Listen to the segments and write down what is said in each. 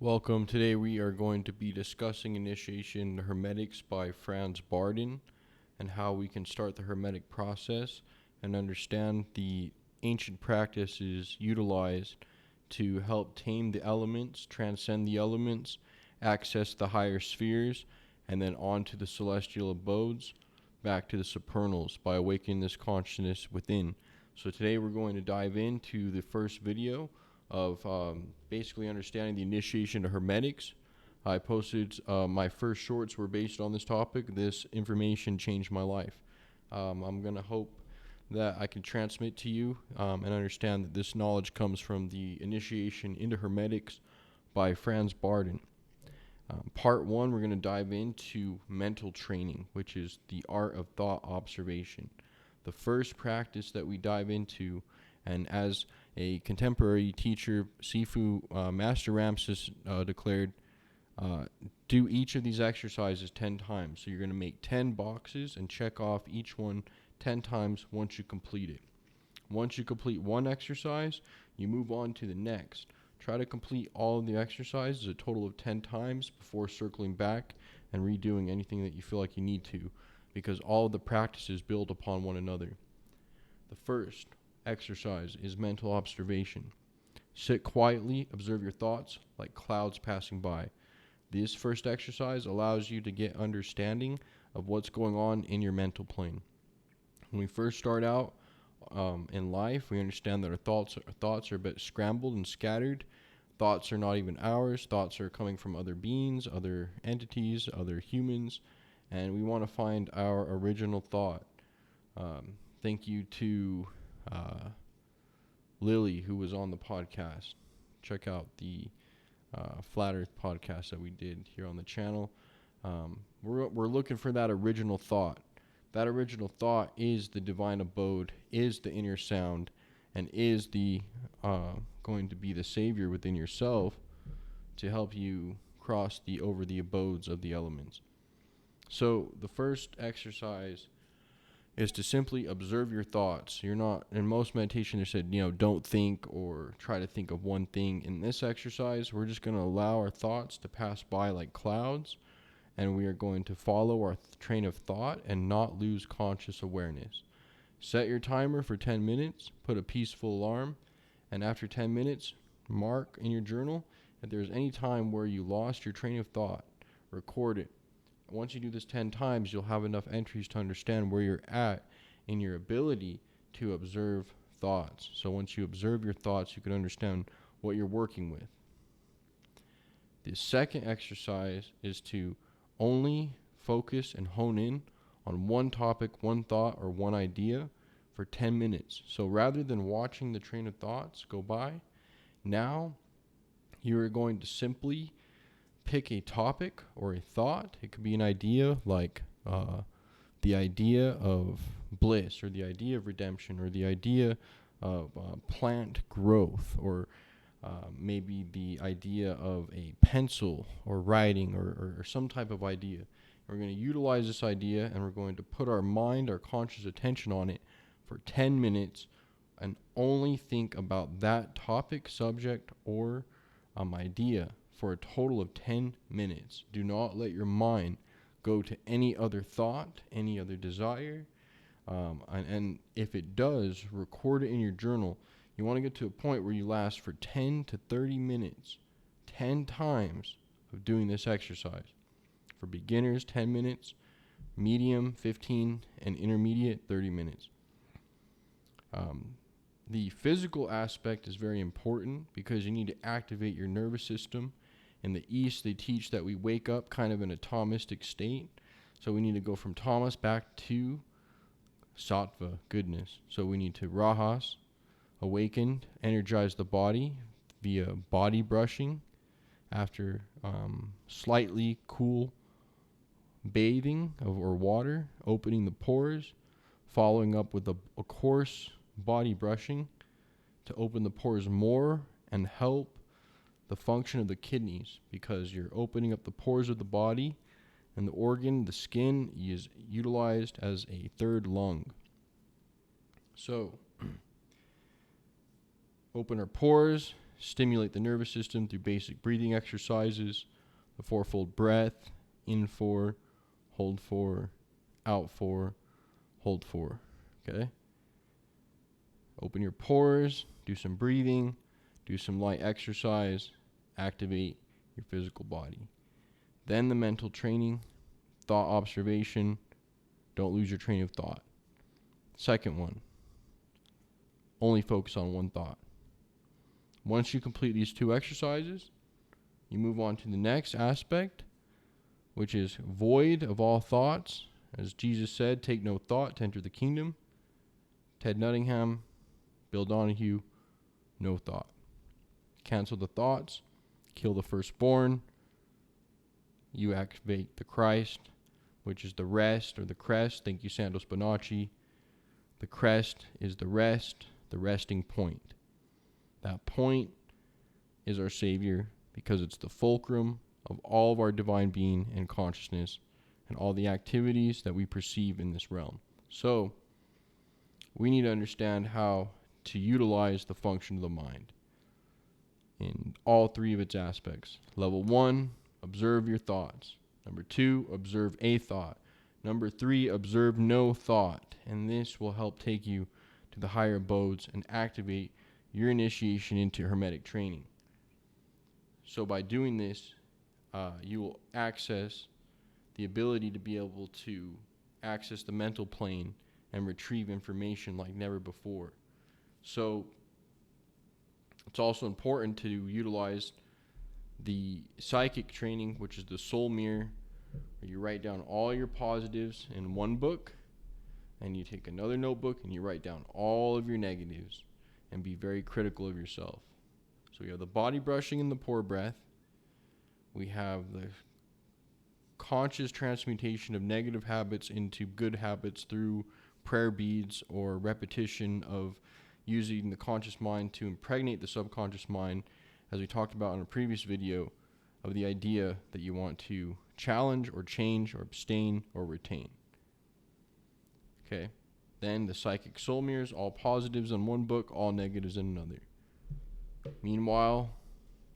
Welcome. Today we are going to be discussing Initiation Hermetics by Franz Bardon and how we can start the Hermetic process and understand the ancient practices utilized to help tame the elements, transcend the elements, access the higher spheres, and then on to the celestial abodes, back to the supernals by awakening this consciousness within. So today we're going to dive into the first video of basically understanding the initiation to Hermetics. I posted my first shorts were based on this topic. This information changed my life. I'm going to hope that I can transmit to you and understand that this knowledge comes from the initiation into Hermetics by Franz Bardon. Part 1, we're going to dive into mental training, which is the art of thought observation. The first practice that we dive into, and as a contemporary teacher, Sifu Master Ramses declared, do each of these exercises 10 times. So you're going to make 10 boxes and check off each one 10 times once you complete it. Once you complete one exercise, you move on to the next. Try to complete all of the exercises a total of 10 times before circling back and redoing anything that you feel like you need to, because all of the practices build upon one another. The first exercise is mental observation. Sit quietly, observe your thoughts like clouds passing by. This first exercise allows you to get understanding of what's going on in your mental plane. When we first start out in life, we understand that our thoughts are a bit scrambled and scattered. Thoughts are not even ours. Thoughts are coming from other beings, other entities, other humans, and we want to find our original thought. Thank you to Lily, who was on the podcast. Check out the Flat Earth podcast that we did here on the channel. We're looking for that original thought. That original thought is the divine abode, is the inner sound, and is the going to be the savior within yourself to help you cross over the abodes of the elements. So the first exercise is to simply observe your thoughts. You're not, in most meditation they said, don't think or try to think of one thing. In this exercise, we're just going to allow our thoughts to pass by like clouds, and we are going to follow our train of thought and not lose conscious awareness. Set your timer for 10 minutes, put a peaceful alarm, and after 10 minutes, mark in your journal if there's any time where you lost your train of thought. Record it. Once you do this 10 times, you'll have enough entries to understand where you're at in your ability to observe thoughts. So once you observe your thoughts, you can understand what you're working with. The second exercise is to only focus and hone in on one topic, one thought, or one idea for 10 minutes. So rather than watching the train of thoughts go by, now you are going to simply pick a topic or a thought. It could be an idea like the idea of bliss, or the idea of redemption, or the idea of plant growth, or maybe the idea of a pencil or writing, or some type of idea. We're going to utilize this idea and we're going to put our mind, our conscious attention on it for 10 minutes and only think about that topic, subject, or idea for a total of 10 minutes. Do not let your mind go to any other thought, any other desire. And if it does, record it in your journal. You want to get to a point where you last for 10 to 30 minutes, 10 times of doing this exercise. For beginners, 10 minutes, medium, 15, and intermediate, 30 minutes. The physical aspect is very important because you need to activate your nervous system. In the East, they teach that we wake up kind of in a Thomistic state. So we need to go from Tamas back to Sattva, goodness. So we need to Rajas, awaken, energize the body via body brushing after slightly cool bathing or water, opening the pores, following up with a coarse body brushing to open the pores more and help the function of the kidneys, because you're opening up the pores of the body, and the organ, the skin, is utilized as a third lung. So open our pores, stimulate the nervous system through basic breathing exercises, the fourfold breath, in 4, hold 4, out 4, hold 4. Okay? Open your pores, do some breathing, do some light exercise, activate your physical body. Then the mental training, thought observation, don't lose your train of thought. Second one, only focus on one thought. Once you complete these 2 exercises, you move on to the next aspect, which is void of all thoughts. As Jesus said, take no thought to enter the kingdom. Ted Nuttingham, Bill Donahue, no thought. Cancel the thoughts, kill the firstborn. You activate the Christ, which is the rest or the crest. Thank you, Santos Bonacci. The crest is the rest, the resting point. That point is our Savior because it's the fulcrum of all of our divine being and consciousness and all the activities that we perceive in this realm. So, we need to understand how to utilize the function of the mind in all 3 of its aspects. Level 1, observe your thoughts. Number 2, observe a thought. Number 3, observe no thought. And this will help take you to the higher abodes and activate your initiation into Hermetic training. So by doing this, you will access the ability to be able to access the mental plane and retrieve information like never before. So it's also important to utilize the psychic training, which is the soul mirror, where you write down all your positives in one book, and you take another notebook and you write down all of your negatives and be very critical of yourself. So we have the body brushing and the pore breath. We have the conscious transmutation of negative habits into good habits through prayer beads or repetition of using the conscious mind to impregnate the subconscious mind, as we talked about in a previous video, of the idea that you want to challenge or change or abstain or retain. Okay. Then the psychic soul mirrors, all positives in one book, all negatives in another. Meanwhile,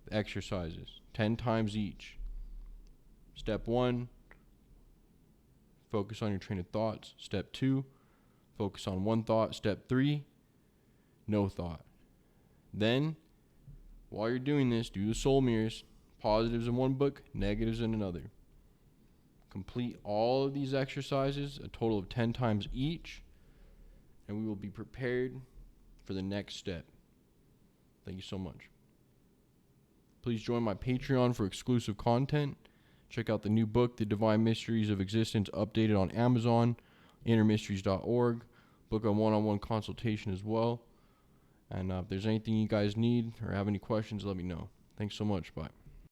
the exercises, 10 times each. Step 1, focus on your train of thoughts. Step 2, focus on one thought. Step 3, no thought. Then, while you're doing this, do the soul mirrors, positives in one book, negatives in another. Complete all of these exercises, a total of 10 times each, and we will be prepared for the next step. Thank you so much. Please join my Patreon for exclusive content. Check out the new book, The Divine Mysteries of Existence, updated on Amazon, innermysteries.org. Book a one-on-one consultation as well. And if there's anything you guys need or have any questions, let me know. Thanks so much. Bye.